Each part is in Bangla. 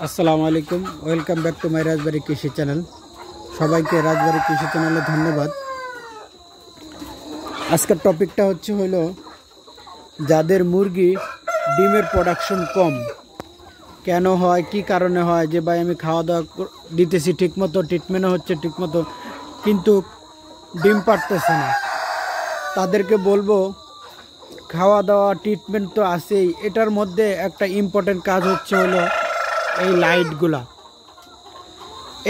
আসসালামু আলাইকুম, ওয়েলকাম ব্যাক টু মাই রাজবাড়ি কৃষি চ্যানেল। সবাইকে রাজবাড়ি কৃষি চ্যানেলে ধন্যবাদ। আজকের টপিকটা হলো যাদের মুরগি ডিমের প্রোডাকশন কম কেন হয়, কি কারণে হয়। যে ভাই আমি খাওয়া দাওয়া দিতেছি ঠিকমতো, ট্রিটমেন্টও হচ্ছে ঠিকমতো, কিন্তু ডিম পারতেছে না। তাদেরকে বলবো খাওয়া দাওয়া ট্রিটমেন্ট তো আছেই, এটার মধ্যে একটা ইম্পর্টেন্ট কাজ হলো এই লাইটগুলা।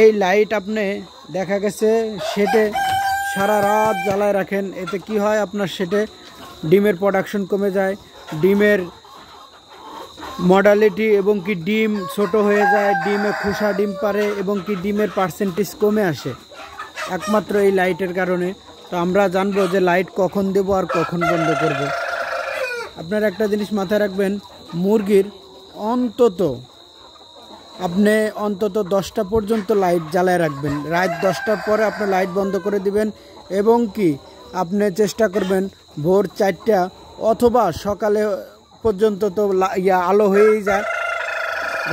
এই লাইট আপনি দেখা গেছে শেডে সারা রাত জ্বালায় রাখেন, এতে কি হয় আপনার শেডে ডিমের প্রোডাকশন কমে যায়, ডিমের মডালিটি এবং কি ডিম ছোট হয়ে যায়, ডিমে খোসা ডিম পারে এবং কি ডিমের পার্সেন্টেজ কমে আসে একমাত্র এই লাইটের কারণে। তো আমরা জানবো যে লাইট কখন দেব আর কখন বন্ধ করব। আপনারা একটা জিনিস মাথায় রাখবেন, মুরগির আপনি অন্তত 10টা পর্যন্ত লাইট জ্বালায় রাখবেন। রাত 10টার পরে আপনি লাইট বন্ধ করে দিবেন এবং কি আপনি চেষ্টা করবেন ভোর 4টা অথবা সকালে পর্যন্ত তো আলো হয়েই যায়।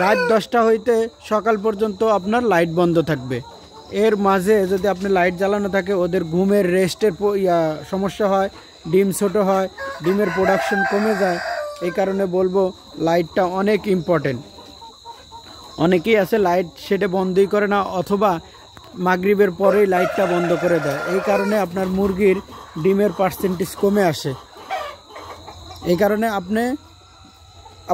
রাত 10টা হইতে সকাল পর্যন্ত আপনার লাইট বন্ধ থাকবে। এর মাঝে যদি আপনি লাইট জ্বালানো থাকে ওদের ঘুমের রেস্টের সমস্যা হয়, ডিম ছোট হয়, ডিমের প্রোডাকশন কমে যায়। এই কারণে বলবো লাইটটা অনেক ইম্পর্টেন্ট। অনেকেই আছে লাইট সেটা বন্ধই করে না অথবা মাগরিবের পরেই লাইটটা বন্ধ করে দেয়। এই কারণে আপনার মুরগির ডিমের পার্সেন্টেজ কমে আসে। এই কারণে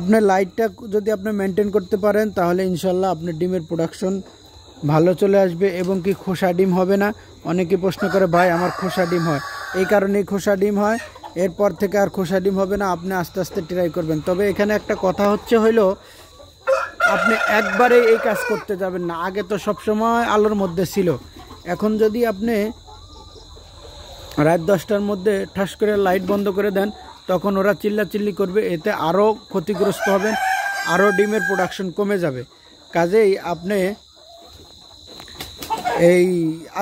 আপনার লাইটটা যদি আপনি মেনটেন করতে পারেন তাহলে ইনশাল্লাহ আপনার ডিমের প্রোডাকশন ভালো চলে আসবে এবং কি খোসা ডিম হবে না। অনেকে প্রশ্ন করে ভাই আমার খোসা ডিম হয়, এই কারণেই খোসা ডিম হয়, এরপর থেকে আর খোসা ডিম হবে না। আপনি আস্তে আস্তে ট্রাই করবেন। তবে এখানে একটা কথা হলো আপনি একবারে এই কাজ করতে যাবেন না। আগে তো সব সময় আলোর মধ্যে ছিল, এখন যদি আপনি রাত 10টার মধ্যে ঠাস করে লাইট বন্ধ করে দেন তখন ওরা চিল্লাচিল্লি করবে, এতে আরও ক্ষতিগ্রস্ত হবেন, আরও ডিমের প্রোডাকশন কমে যাবে। কাজেই আপনি এই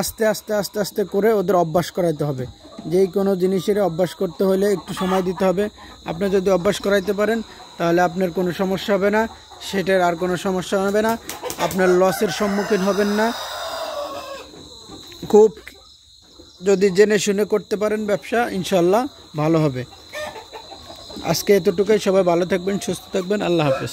আস্তে আস্তে আস্তে আস্তে করে ওদের অভ্যাস করাইতে হবে। যেই কোনো জিনিসের অভ্যাস করতে হলে একটু সময় দিতে হবে। আপনি যদি অভ্যাস করাইতে পারেন তাহলে আপনার কোনো সমস্যা হবে না, সেটার আর কোনো সমস্যা হবে না, আপনার লসের সম্মুখীন হবেন না। খুব যদি জেনে শুনে করতে পারেন ব্যবসা, ইনশাল্লাহ ভালো হবে। আজকে এতটুকুই। সবাই ভালো থাকবেন, সুস্থ থাকবেন। আল্লাহ হাফেজ।